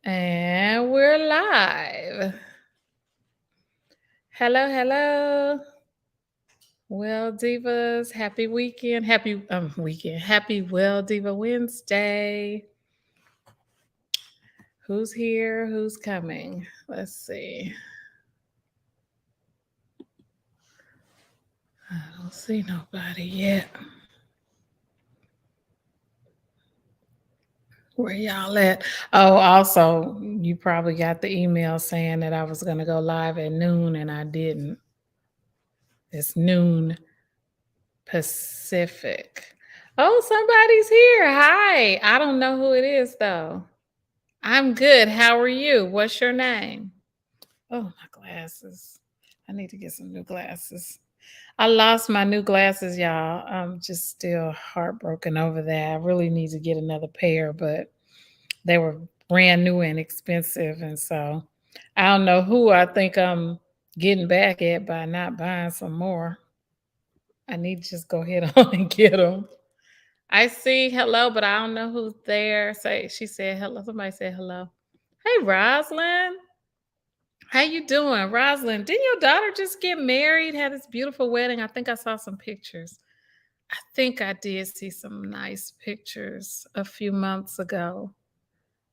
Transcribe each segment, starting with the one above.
And we're live. Hello, hello. Well, Divas, happy weekend. Happy Well Diva Wednesday. Who's here? Who's coming? Let's see. I don't see nobody yet. Where y'all at? Oh, also, you probably got the email saying that I was going to go live at noon and I didn't. It's noon Pacific. Oh, somebody's here. Hi. I don't know who it is though. I'm good. How are you? What's your name? Oh, my glasses. I need to get some new glasses. I lost my new glasses, y'all. I'm just still heartbroken over that. I really need to get another pair, but they were brand new and expensive. And so I don't know who I think I'm getting back at by not buying some more. I need to just go ahead on and get them. I see hello, but I don't know who's there. She said hello. Somebody said hello. Hey, Roslyn. How you doing? Roslyn, didn't your daughter just get married? Had this beautiful wedding. I think I saw some pictures. I think I did see some nice pictures a few months ago.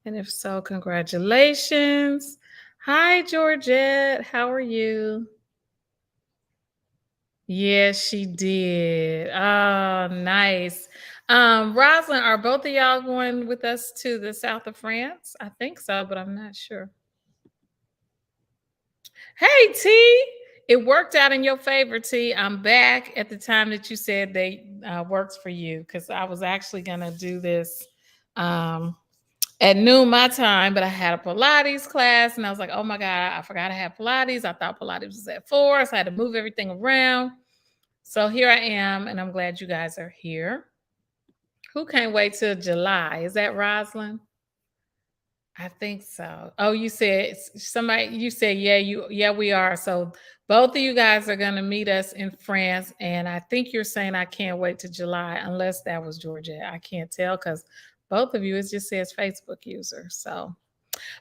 And if so, congratulations. Hi, Georgette. How are you? Yes, she did. Oh, nice. Rosalind, are both of y'all going with us to the south of France? I think so, but I'm not sure. Hey, T. It worked out in your favor, T. I'm back at the time that you said they works for you because I was actually gonna do this at noon my time, but I had a Pilates class and I was like, oh my God, I forgot I had Pilates. I thought Pilates was at 4, so I had to move everything around. So here I am, and I'm glad you guys are here. Who can't wait till July? Is that Roslyn? I think so. Oh, you said somebody. You said yeah, we are. So both of you guys are going to meet us in France, and I think you're saying I can't wait to July, unless that was Georgia. I can't tell because both of you it just says Facebook user. So,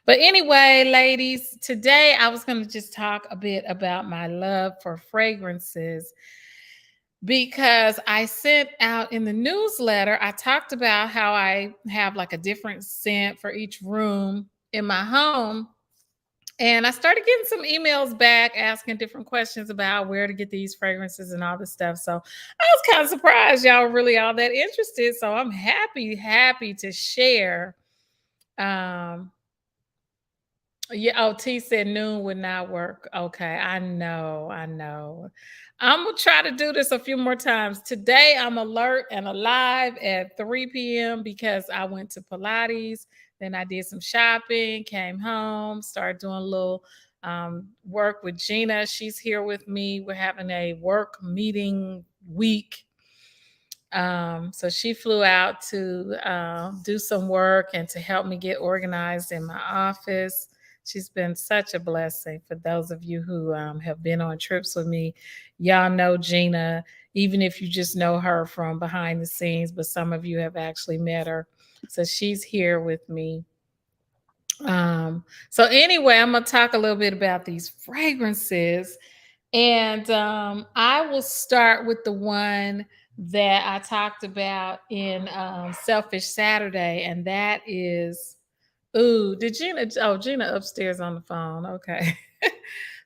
but anyway, ladies, today I was going to just talk a bit about my love for fragrances because I sent out in the newsletter, I talked about how I have like a different scent for each room in my home. And I started getting some emails back asking different questions about where to get these fragrances and all this stuff. So I was kind of surprised y'all were really all that interested. So I'm happy to share. Um, yeah. Oh, T said noon would not work. Okay. I know. I'm going to try to do this a few more times. Today, I'm alert and alive at 3 p.m. because I went to Pilates. Then I did some shopping, came home, started doing a little work with Gina. She's here with me. We're having a work meeting week. So she flew out to do some work and to help me get organized in my office. She's been such a blessing. For those of you who have been on trips with me, y'all know Gina, even if you just know her from behind the scenes, but some of you have actually met her. So she's here with me. So anyway, I'm gonna talk a little bit about these fragrances, and I will start with the one that I talked about in Selfish Saturday, and that is Oud. Gina upstairs on the phone. Okay.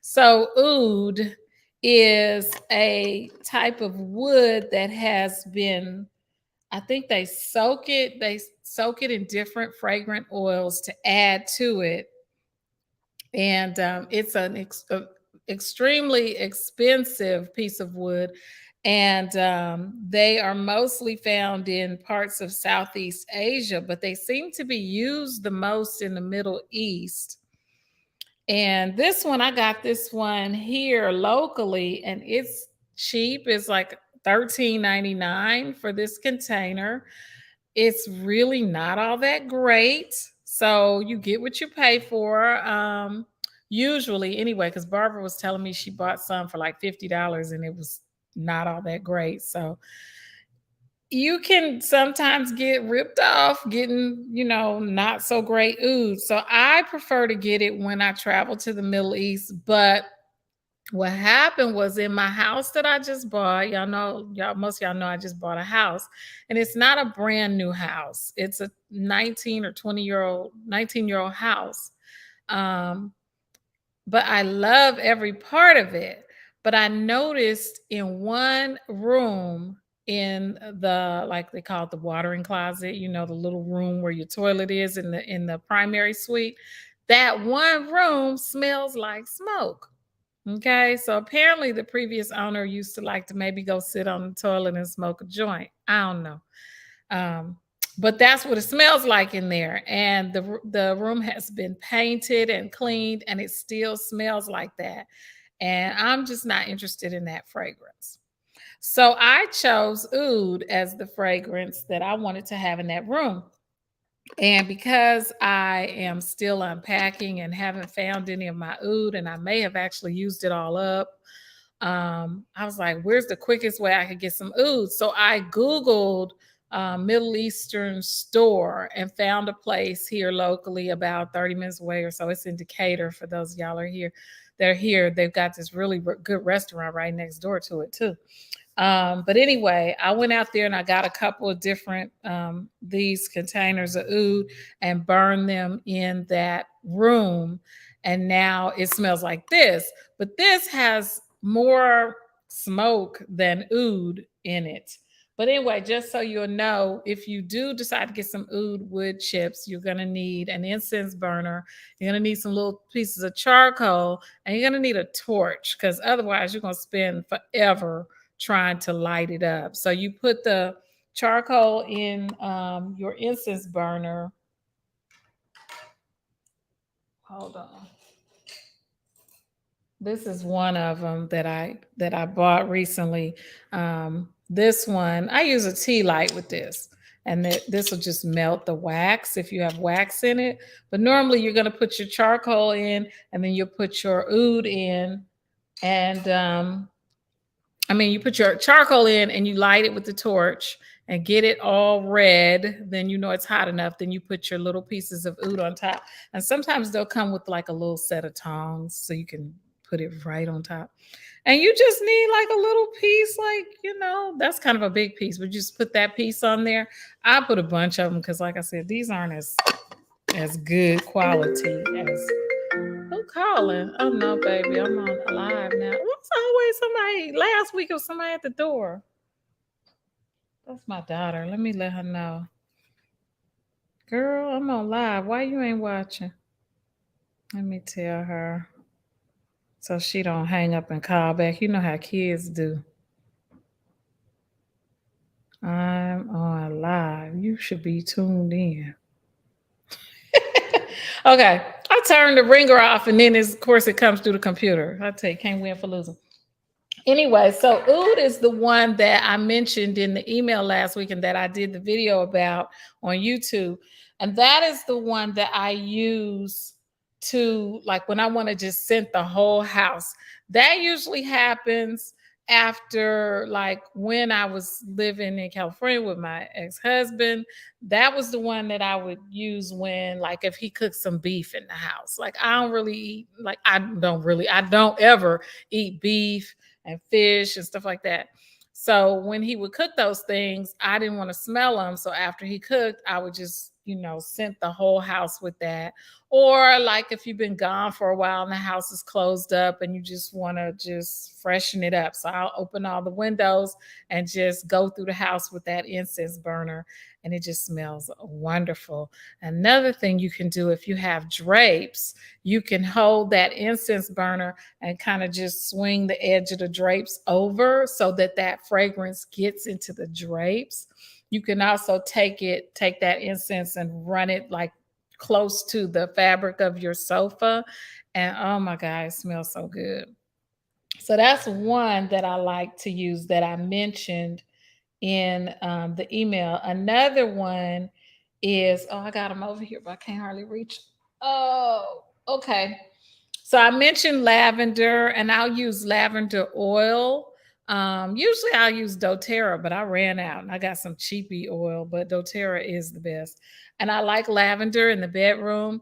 So oud is a type of wood that has been, I think they soak it in different fragrant oils to add to it. And it's extremely expensive piece of wood. And they are mostly found in parts of Southeast Asia, but they seem to be used the most in the Middle East. And this one, I got this one here locally, and it's cheap. It's like $13.99 for this container. It's really not all that great. So you get what you pay for. Usually, anyway, because Barbara was telling me she bought some for like $50 and it was not all that great. So you can sometimes get ripped off getting, not so great oud. So I prefer to get it when I travel to the Middle East. But what happened was in my house that I just bought, most of y'all know I just bought a house, and it's not a brand new house. It's a 19 or 19-year-old house. Um, but I love every part of it. But I noticed in one room in the, like they call it, the watering closet, the little room where your toilet is in the primary suite, that one room smells like smoke. Okay, so apparently the previous owner used to like to maybe go sit on the toilet and smoke a joint. I don't know. Um, but that's what it smells like in there. And the room has been painted and cleaned, and it still smells like that. And I'm just not interested in that fragrance. So I chose oud as the fragrance that I wanted to have in that room. And because I am still unpacking and haven't found any of my oud, and I may have actually used it all up, I was like, where's the quickest way I could get some oud? So I Googled Middle Eastern store and found a place here locally about 30 minutes away or so. It's in Decatur for those of y'all are here. They're here. They've got this really good restaurant right next door to it too. But anyway, I went out there and I got a couple of different these containers of oud and burned them in that room. And now it smells like this. But this has more smoke than oud in it. But anyway, just so you'll know, if you do decide to get some oud wood chips, you're going to need an incense burner. You're going to need some little pieces of charcoal, and you're going to need a torch, because otherwise you're going to spend forever trying to light it up. So you put the charcoal in your incense burner. Hold on. This is one of them that I bought recently. This one, I use a tea light with this, and this will just melt the wax if you have wax in it. But normally you're going to put your charcoal in, and then you'll put your oud in, and you put your charcoal in and you light it with the torch and get it all red. Then you know it's hot enough. Then you put your little pieces of oud on top. And sometimes they'll come with like a little set of tongs so you can put it right on top. And you just need like a little piece, like, that's kind of a big piece, but just put that piece on there. I put a bunch of them because, like I said, these aren't as good quality as. Who calling? Oh no, baby, I'm on live now. What's always somebody? Last week was somebody at the door. That's my daughter. Let me let her know. Girl, I'm on live. Why you ain't watching? Let me tell her so she don't hang up and call back. You know how kids do. I'm on live. You should be tuned in. Okay. I turned the ringer off, and then of course it comes through the computer. I tell you, can't win for losing. Anyway, so oud is the one that I mentioned in the email last week and that I did the video about on YouTube. And that is the one that I use to, like, when I want to just scent the whole house. That usually happens after, like, when I was living in California with my ex-husband. That was the one that I would use when, like, if he cooked some beef in the house. Like, I don't ever eat beef and fish and stuff like that. So when he would cook those things, I didn't want to smell them. So after he cooked, I would just, scent the whole house with that. Or like if you've been gone for a while and the house is closed up and you just want to just freshen it up. So I'll open all the windows and just go through the house with that incense burner, and it just smells wonderful. Another thing you can do, if you have drapes, you can hold that incense burner and kind of just swing the edge of the drapes over so that that fragrance gets into the drapes. You can also take that incense and run it like close to the fabric of your sofa. And oh my God, it smells so good. So that's one that I like to use that I mentioned in the email. Another one is, I got them over here, but I can't hardly reach. Oh, okay. So I mentioned lavender, and I'll use lavender oil Usually I'll use doTERRA, but I ran out and I got some cheapy oil, but doTERRA is the best. And I like lavender in the bedroom.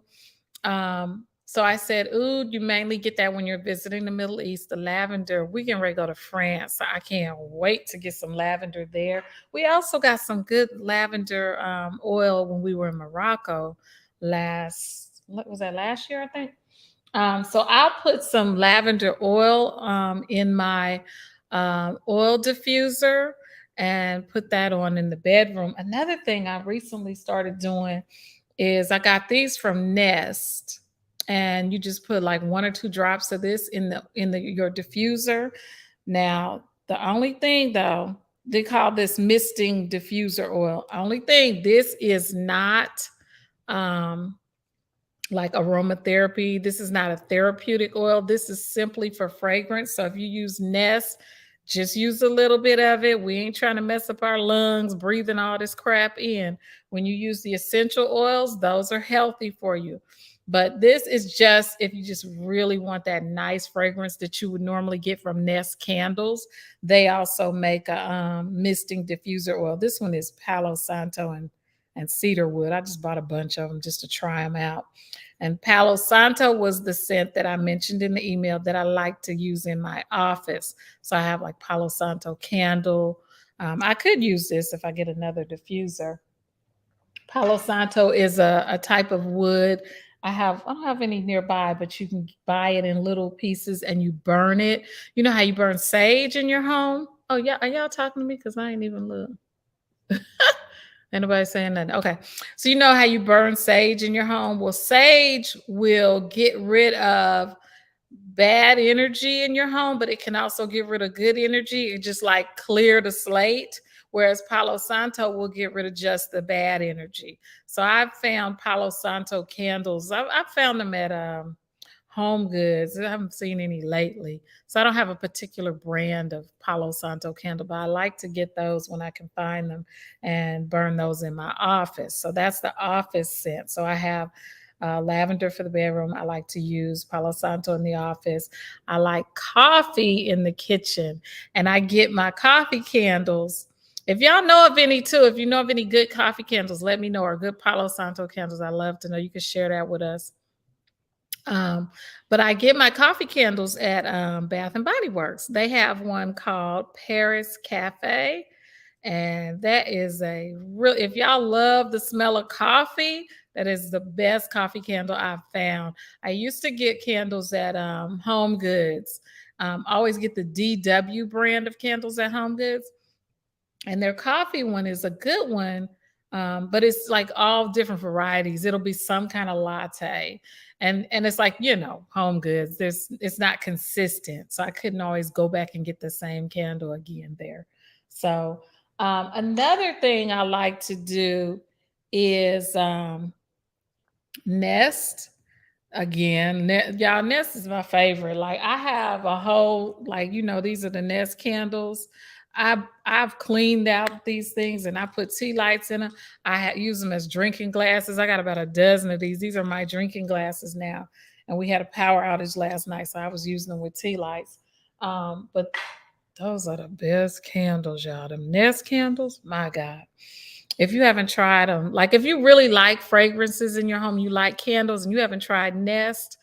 So I said, ooh, you mainly get that when you're visiting the Middle East, the lavender. We can ready to go to France. So I can't wait to get some lavender there. We also got some good lavender oil when we were in Morocco what was that, last year, I think? So I'll put some lavender oil in my oil diffuser and put that on in the bedroom. Another thing I recently started doing is I got these from Nest, and you just put like 1 or 2 drops of this in the your diffuser. Now, the only thing though, they call this misting diffuser oil. Only thing, this is not um like aromatherapy. This is not a therapeutic oil. This is simply for fragrance. So if you use Nest, just use a little bit of it. We ain't trying to mess up our lungs, breathing all this crap in. When you use the essential oils, those are healthy for you. But this is just if you just really want that nice fragrance that you would normally get from Nest candles. They also make a misting diffuser oil. This one is Palo Santo and cedar wood. I just bought a bunch of them just to try them out. And Palo Santo was the scent that I mentioned in the email that I like to use in my office. So I have like Palo Santo candle. I could use this if I get another diffuser. Palo Santo is a type of wood. I don't have any nearby, but you can buy it in little pieces and you burn it. You know how you burn sage in your home? Oh yeah, are y'all talking to me? Because I ain't even look. Anybody saying that? Okay. So you know how you burn sage in your home? Well, sage will get rid of bad energy in your home, but it can also get rid of good energy. It just like clear the slate. Whereas Palo Santo will get rid of just the bad energy. So I've found Palo Santo candles. I've found them at Home Goods. I haven't seen any lately. So I don't have a particular brand of Palo Santo candle, but I like to get those when I can find them and burn those in my office. So that's the office scent. So I have lavender for the bedroom. I like to use Palo Santo in the office. I like coffee in the kitchen, and I get my coffee candles. If y'all know of any too, if you know of any good coffee candles, let me know, or good Palo Santo candles. I love to know. You can share that with us. Um, but I get my coffee candles at Bath and Body Works. They have one called Paris Cafe, and that is a real, if y'all love the smell of coffee, that is the best coffee candle I've found. I used to get candles at Home Goods. Always get the DW brand of candles at Home Goods, and their coffee one is a good one. But it's like all different varieties. It'll be some kind of latte, and it's like, Home Goods. It's not consistent, so I couldn't always go back and get the same candle again there. So another thing I like to do is Nest. Again, y'all, Nest is my favorite. Like I have a whole, like, these are the Nest candles. I've cleaned out these things and I put tea lights in them. Use them as drinking glasses. I got about a dozen of these. These are my drinking glasses now. And we had a power outage last night, so I was using them with tea lights. But those are the best candles, y'all. Them Nest candles, my God. If you haven't tried them, like if you really like fragrances in your home, you like candles, and you haven't tried Nest,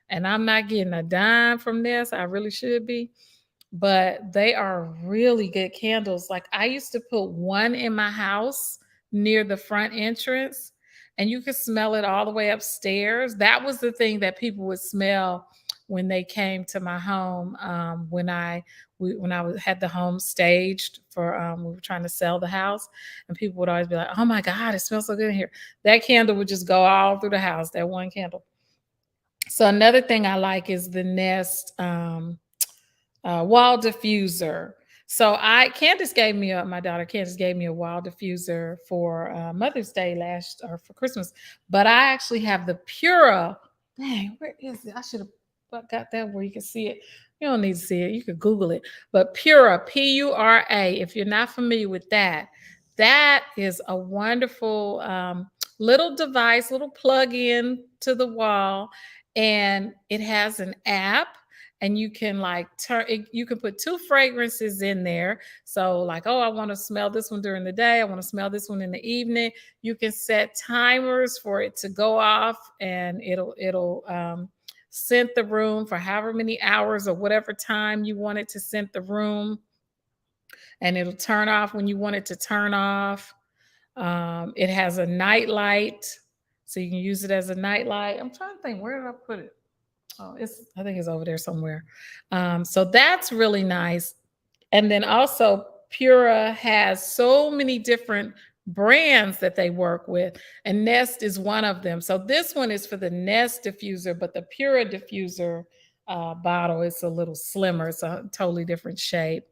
and I'm not getting a dime from Nest, I really should be, but they are really good candles. Like I used to put one in my house near the front entrance, and you could smell it all the way upstairs. That was the thing that people would smell when they came to my home. Had the home staged for we were trying to sell the house, and people would always be like, "Oh my God, it smells so good in here." That candle would just go all through the house. That one candle. So another thing I like is the Nest wall diffuser. So my daughter Candace gave me a wall diffuser for Mother's Day for Christmas. But I actually have the Pura. Dang, where is it? I should have got that where you can see it. You don't need to see it. You could Google it. But Pura, Pura. If you're not familiar with that, that is a wonderful little device, little plug in to the wall, and it has an app. and you can like you can put two fragrances in there. So like, oh, I want to smell this one during the day, I want to smell this one in the evening. You can set timers for it to go off, and it'll scent the room for however many hours or whatever time you want it to scent the room, and it'll turn off when you want it to turn off. It has a night light, so you can use it as a night light. I'm trying to think, where did I put it? Oh, I think it's over there somewhere. So that's really nice. And then also Pura has so many different brands that they work with, and Nest is one of them. So this one is for the Nest diffuser, but the Pura diffuser bottle is a little slimmer. It's a totally different shape.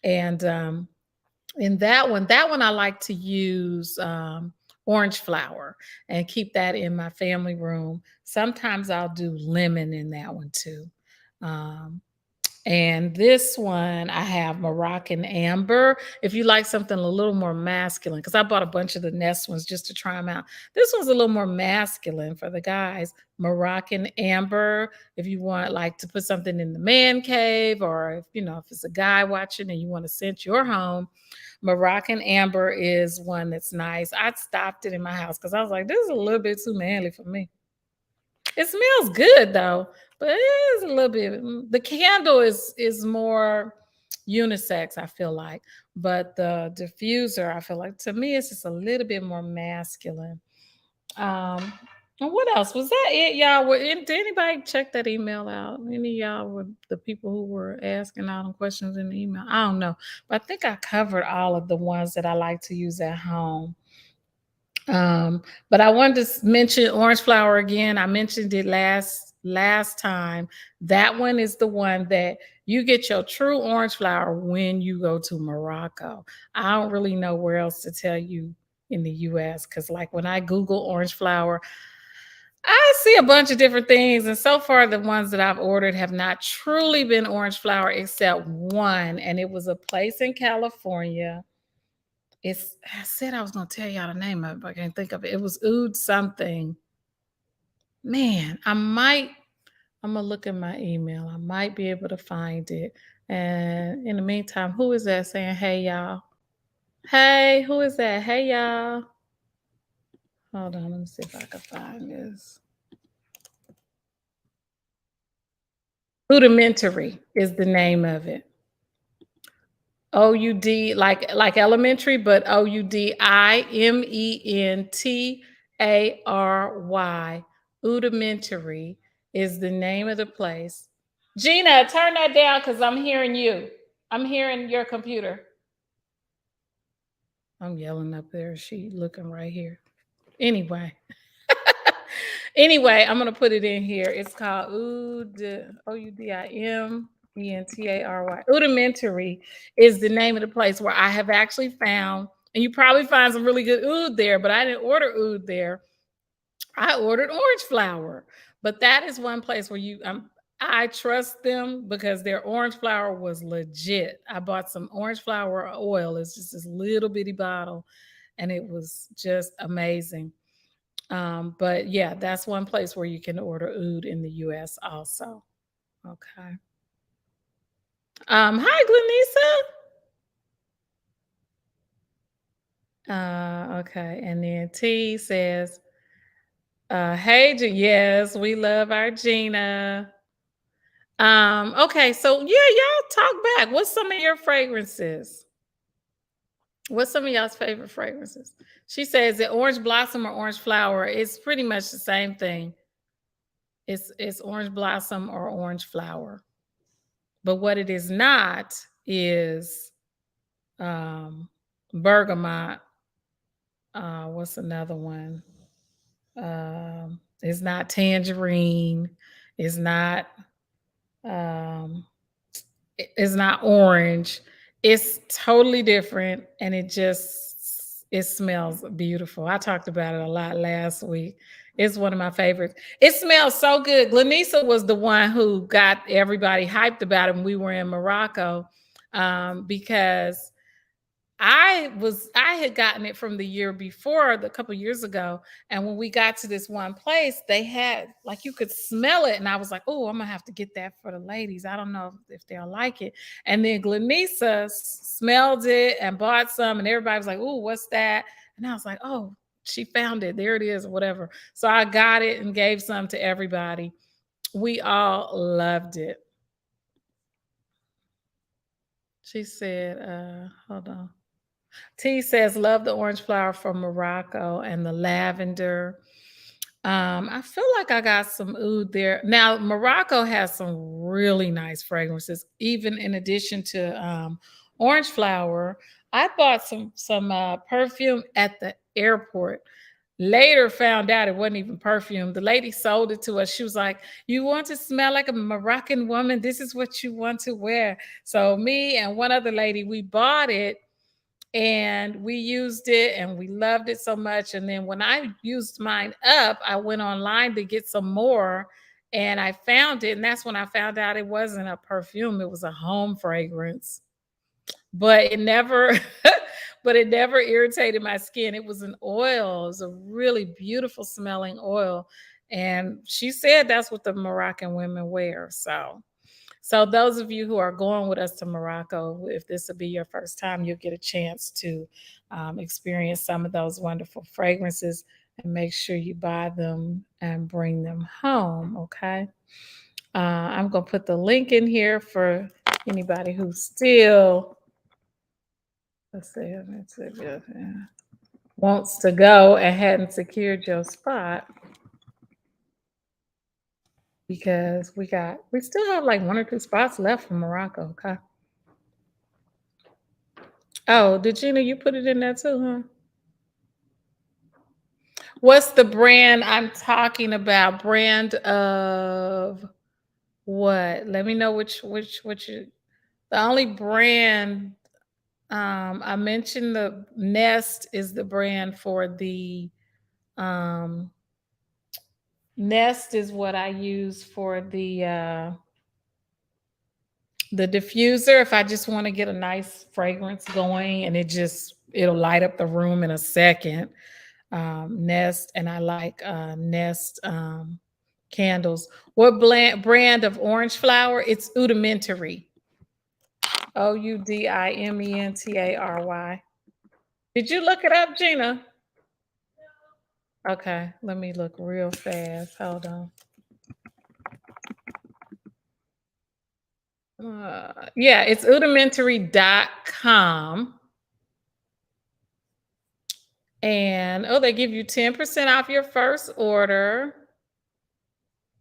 And in that one I like to use orange flower and keep that in my family room. Sometimes I'll do lemon in that one too. Um, and this one, I have Moroccan Amber. If you like something a little more masculine, because I bought a bunch of the Nest ones just to try them out. This one's a little more masculine for the guys. Moroccan Amber. If you want like to put something in the man cave, or if it's a guy watching and you want to scent your home, Moroccan Amber is one that's nice. I stopped it in my house because I was like, this is a little bit too manly for me. It smells good though, but it is a little bit. The candle is more unisex, I feel like, but the diffuser, I feel like to me, it's just a little bit more masculine. Um, and what else was that? It, y'all? Did anybody check that email out? Any of y'all were the people who were asking all the questions in the email? I don't know, but I think I covered all of the ones that I like to use at home. But I wanted to mention orange flower again. I mentioned it last time. That one is the one that you get your true orange flower when you go to Morocco. I don't really know where else to tell you in the US, because like when I Google orange flower, I see a bunch of different things. And so far, the ones that I've ordered have not truly been orange flower except one. And it was a place in California. I said I was gonna tell y'all the name of it, but I can't think of it. It was Oud something. Man, I'm gonna look in my email. I might be able to find it. And in the meantime, who is that saying, hey y'all? Hey, who is that? Hey y'all. Hold on, let me see if I can find this. Rudimentary is the name of it. OUD, like elementary, but OUDIMENTARY. Rudimentary is the name of the place. Gina, turn that down because I'm hearing you. I'm hearing your computer. I'm yelling up there. She looking right here. Anyway. Anyway, I'm gonna put it in here. It's called OUDIMENTARY. Rudimentary is the name of the place where I have actually found, and you probably find some really good oud there, but I didn't order oud there. I ordered orange flower. But that is one place where I trust them because their orange flower was legit. I bought some orange flower oil. It's just this little bitty bottle, and it was just amazing. But yeah, that's one place where you can order oud in the US also. Okay. Hi, Glenisa. Okay. And then T says, hey, yes, we love our Gina. Okay, so yeah, y'all talk back. What's some of your fragrances? What's some of y'all's favorite fragrances? She says that orange blossom or orange flower is pretty much the same thing. It's orange blossom or orange flower. But what it is not is bergamot. What's another one? It's not tangerine. It's not it's not orange. It's totally different, and it smells beautiful. I talked about it a lot last week. It's one of my favorites. It smells so good. Glenisa was the one who got everybody hyped about it when we were in Morocco, because I had gotten it from the year before, the couple years ago, and when we got to this one place, they had like you could smell it, and I was like, "Oh, I'm gonna have to get that for the ladies. I don't know if they'll like it." And then Glenisa smelled it and bought some, and everybody was like, "Oh, what's that?" And I was like, "Oh, she found it. There it is, or whatever." So I got it and gave some to everybody. We all loved it. She said, hold on. T says, love the orange flower from Morocco and the lavender. I feel like I got some oud there. Now, Morocco has some really nice fragrances, even in addition to orange flower. I bought some perfume at the airport. Later found out it wasn't even perfume. The lady sold it to us. She was like, "You want to smell like a Moroccan woman? This is what you want to wear." So me and one other lady, we bought it and we used it and we loved it so much. And then when I used mine up, I went online to get some more and I found it. And that's when I found out it wasn't a perfume, it was a home fragrance. But it never but it never irritated my skin. It was an oil. It was a really beautiful smelling oil. And she said that's what the Moroccan women wear. So those of you who are going with us to Morocco, if this will be your first time, you'll get a chance to experience some of those wonderful fragrances and make sure you buy them and bring them home. Okay. I'm going to put the link in here for anybody who's still, let's see, wants to go and hadn't secured your spot because we still have like 1 or 2 spots left for Morocco. Okay. Oh, did Gina, you put it in there too, huh? What's the brand I'm talking about? Brand of what? Let me know which you, the only brand I mentioned the Nest is the brand for um Nest is what I use for the diffuser if I just want to get a nice fragrance going and it'll light up the room in a second. Nest, and I like Nest candles. What brand of orange flower? It's Udimentary. Oudimentary. Did you look it up, Gina? Okay, let me look real fast. Hold on. Yeah, it's udimentary.com. And oh, they give you 10% off your first order.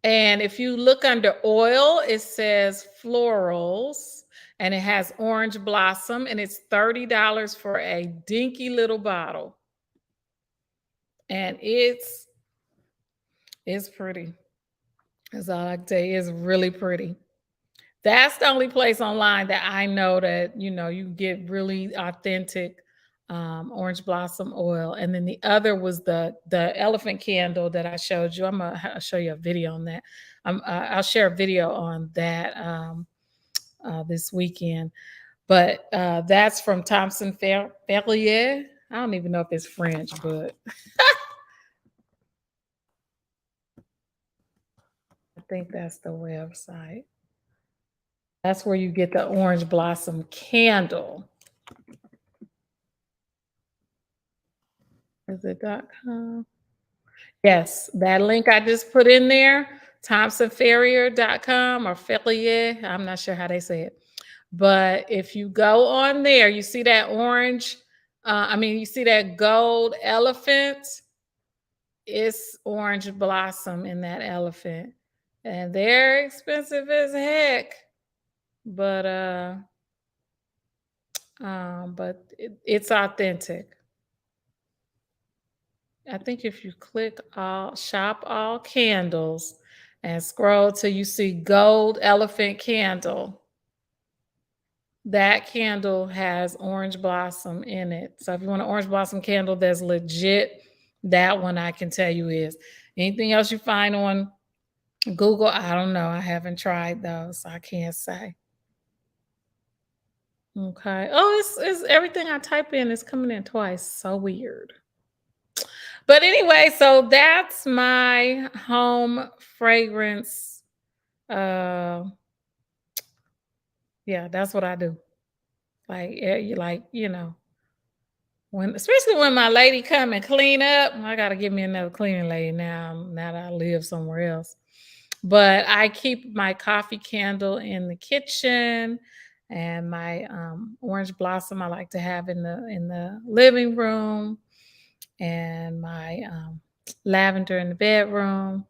And if you look under oil, it says florals and it has orange blossom and it's $30 for a dinky little bottle. And it's pretty. That's all I can tell you. It's really pretty. That's the only place online that I know that you get really authentic orange blossom oil. And then the other was the elephant candle that I showed you. I'll show you a video on that. I'll share a video on that this weekend. But that's from Thompson Ferrier. I don't even know if it's French, but I think that's the website. That's where you get the orange blossom candle. Is it .com? Yes, that link I just put in there, thompsonferrier.com or Ferrier. I'm not sure how they say it. But if you go on there, you see that orange, you see that gold elephant. It's orange blossom in that elephant. And they're expensive as heck. But it's authentic. I think if you click shop all candles and scroll till you see gold elephant candle, that candle has orange blossom in it. So if you want an orange blossom candle that's legit, that one I can tell you is. Anything else you find on Google, I don't know. I haven't tried those, so I can't say. Okay. Oh, it's everything I type in is coming in twice. So weird. But anyway, so that's my home fragrance. Uh, yeah, that's what I do. Like, when especially when my lady come and clean up, I gotta give me another cleaning lady now that I live somewhere else. But I keep my coffee candle in the kitchen and my orange blossom I like to have in the living room and my lavender in the bedroom,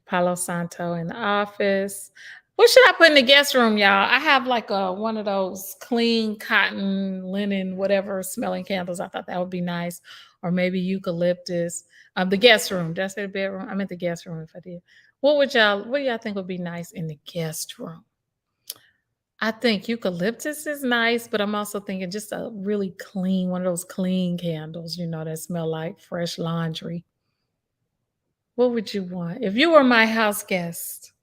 Palo Santo in the office. What should I put in the guest room, y'all? I have like a one of those clean cotton, linen, whatever smelling candles. I thought that would be nice. Or maybe eucalyptus. The guest room. Did I say the bedroom? I meant the guest room if I did. What do y'all think would be nice in the guest room? I think eucalyptus is nice, but I'm also thinking just a really clean, one of those clean candles, that smell like fresh laundry. What would you want? If you were my house guest,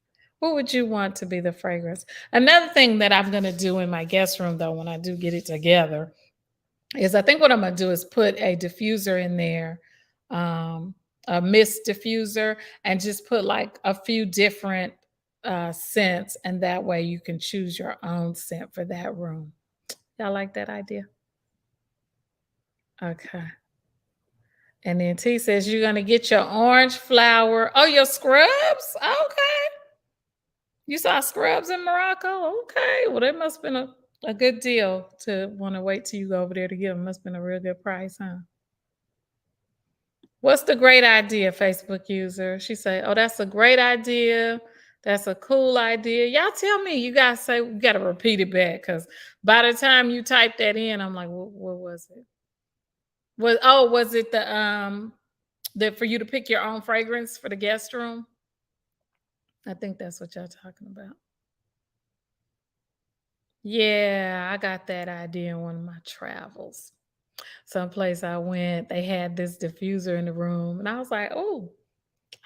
what would you want to be the fragrance? Another thing that I'm going to do in my guest room, though, when I do get it together, is I think what I'm going to do is put a diffuser in there, um, a mist diffuser, and just put like a few different scents. And that way you can choose your own scent for that room. Y'all like that idea? Okay. And then T says you're going to get your orange flower. Oh, your scrubs? Okay. You saw scrubs in Morocco? Okay. Well, that must have been a good deal to want to wait till you go over there to get them. Must have been a real good price, huh? What's the great idea, Facebook user? She say, oh, that's a great idea. That's a cool idea. Y'all tell me. You guys say you got to repeat it back because by the time you type that in, I'm like, what was it? Was it the for you to pick your own fragrance for the guest room? I think that's what y'all talking about. Yeah, I got that idea in one of my travels. Someplace I went, they had this diffuser in the room, and I was like, "Oh,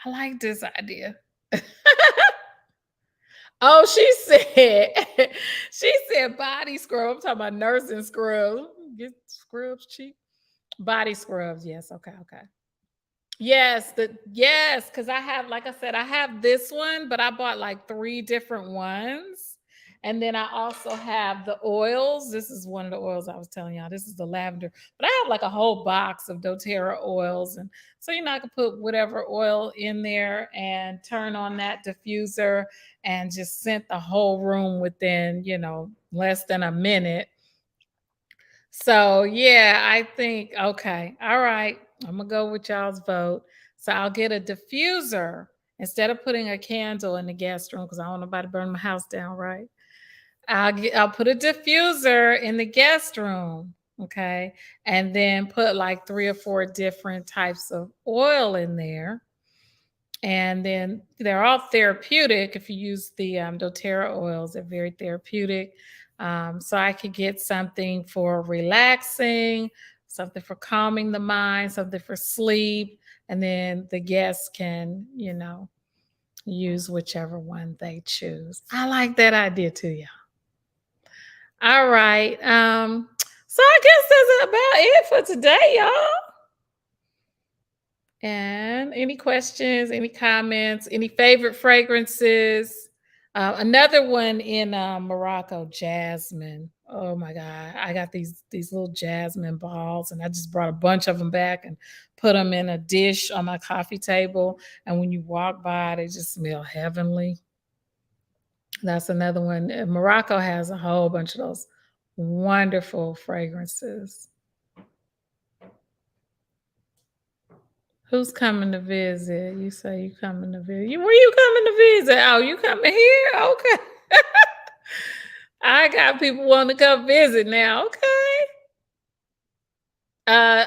I like this idea." Oh, she said, she said body scrub. I'm talking about nursing scrubs. Get scrubs cheap. Body scrubs. Yes. Okay. Okay. Yes, because I have, like I said, I have this one, but I bought like three different ones. And then I also have the oils. This is one of the oils I was telling y'all. This is the lavender. But I have like a whole box of doTERRA oils. And so, I could put whatever oil in there and turn on that diffuser and just scent the whole room within, less than a minute. So yeah, I think okay. All right. I'm gonna go with y'all's vote. So I'll get a diffuser instead of putting a candle in the guest room because I don't want nobody to burn my house down, right? I'll put a diffuser in the guest room, okay, and then put like three or four different types of oil in there. And then they're all therapeutic. If you use the doTERRA oils, they're very therapeutic. So I could get something for relaxing, something for calming the mind, something for sleep. And then the guests can, use whichever one they choose. I like that idea too, y'all. All right. So I guess that's about it for today, y'all. And any questions, any comments, any favorite fragrances? Another one in Morocco, jasmine. Oh my God, I got these little jasmine balls, and I just brought a bunch of them back and put them in a dish on my coffee table. And when you walk by, they just smell heavenly. That's another one. Morocco has a whole bunch of those wonderful fragrances. Who's coming to visit? You say you coming to visit. Where you coming to visit? Oh, you coming here? Okay. I got people wanting to come visit now. Okay. I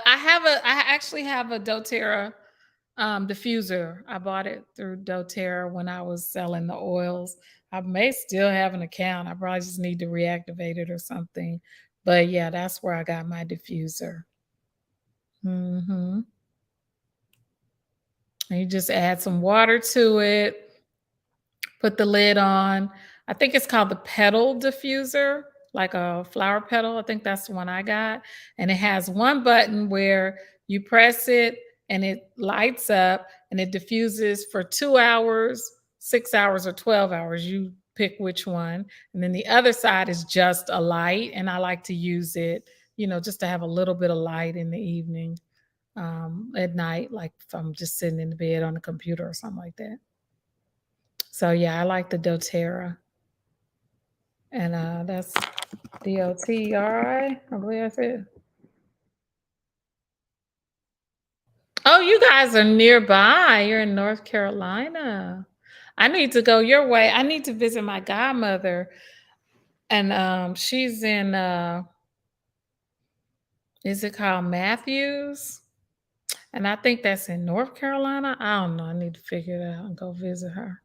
actually have a doTERRA diffuser. I bought it through doTERRA when I was selling the oils. I may still have an account. I probably just need to reactivate it or something. But yeah, that's where I got my diffuser. hmm And you just add some water to it, put the lid on. I think it's called the Petal diffuser. like a flower petal. I think that's the one I got. And it has one button where you press it and it lights up and it diffuses for 2 hours, 6 hours, or 12 hours. You pick which one. And then the other side is just a light. And I like to use it, just to have a little bit of light in the evening, at night, like if I'm just sitting in the bed on the computer or something like that. So yeah, I like the doTERRA. And that's DOTRI. I believe that's it. Oh, you guys are nearby. You're in North Carolina. I need to go your way. I need to visit my godmother. And she's in is it called Matthews? And I think that's in North Carolina. I don't know. I need to figure it out and go visit her.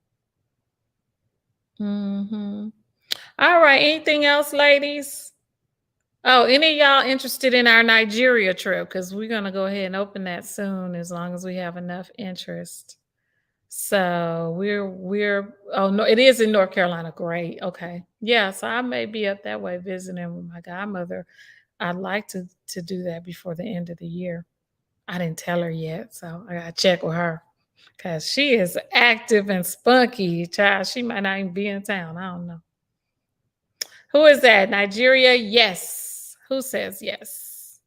All right. Anything else, ladies? Oh, any of y'all interested in our Nigeria trip? Because we're gonna go ahead and open that soon, as long as we have enough interest. So we're oh no, it is in North Carolina. Great. Okay. Yeah, so I may be up that way visiting with my godmother. I'd like to do that before the end of the year. I didn't tell her yet, so I gotta check with her. Cause she is active and spunky, child. She might not even be in town. I don't know. Who is that? Nigeria? Yes. Who says yes?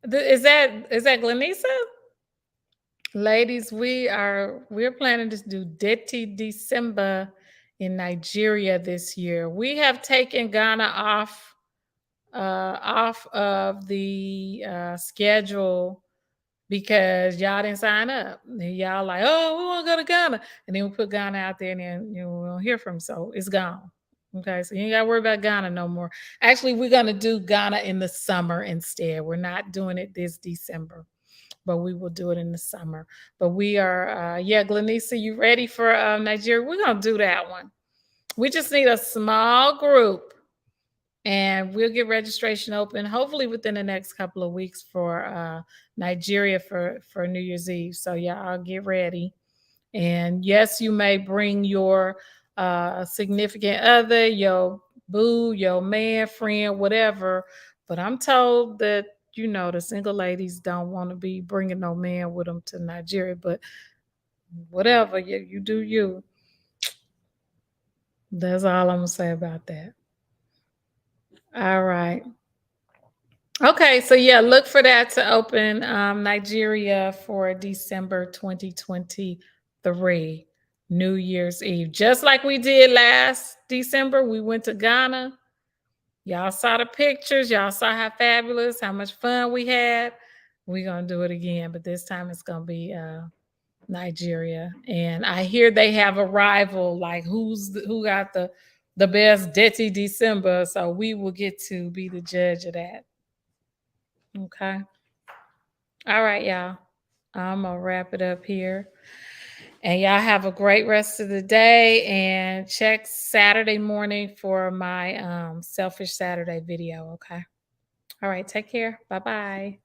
Is that Glenisa? Ladies, we're planning to do Deti December in Nigeria this year. We have taken Ghana off of the schedule because y'all didn't sign up. And y'all like, oh, we want to go to Ghana, and then we put Ghana out there, and then we don't hear from 'em, so it's gone. Okay, so you ain't got to worry about Ghana no more. Actually, we're gonna do Ghana in the summer instead. We're not doing it this December, but we will do it in the summer. But we are, yeah, Glenisa, you ready for Nigeria? We're gonna do that one. We just need a small group, and we'll get registration open hopefully within the next couple of weeks for Nigeria for New Year's Eve. So yeah, I'll get ready. And yes, you may bring your significant other, your boo, your man, friend, whatever. But I'm told that the single ladies don't want to be bringing no man with them to Nigeria. But whatever, you do you. That's all I'm gonna say about that. All right. Okay, so yeah, look for that to open Nigeria for December 2023, New Year's Eve. Just like we did last December, we went to Ghana. Y'all saw the pictures, y'all saw how fabulous, how much fun we had. We're gonna do it again, but this time it's gonna be Nigeria. And I hear they have a rival, like who got the best Deti December. So we will get to be the judge of that. Okay. All right, y'all. I'm gonna wrap it up here. And y'all have a great rest of the day, and check Saturday morning for my Selfish Saturday video. Okay. All right. Take care. Bye bye.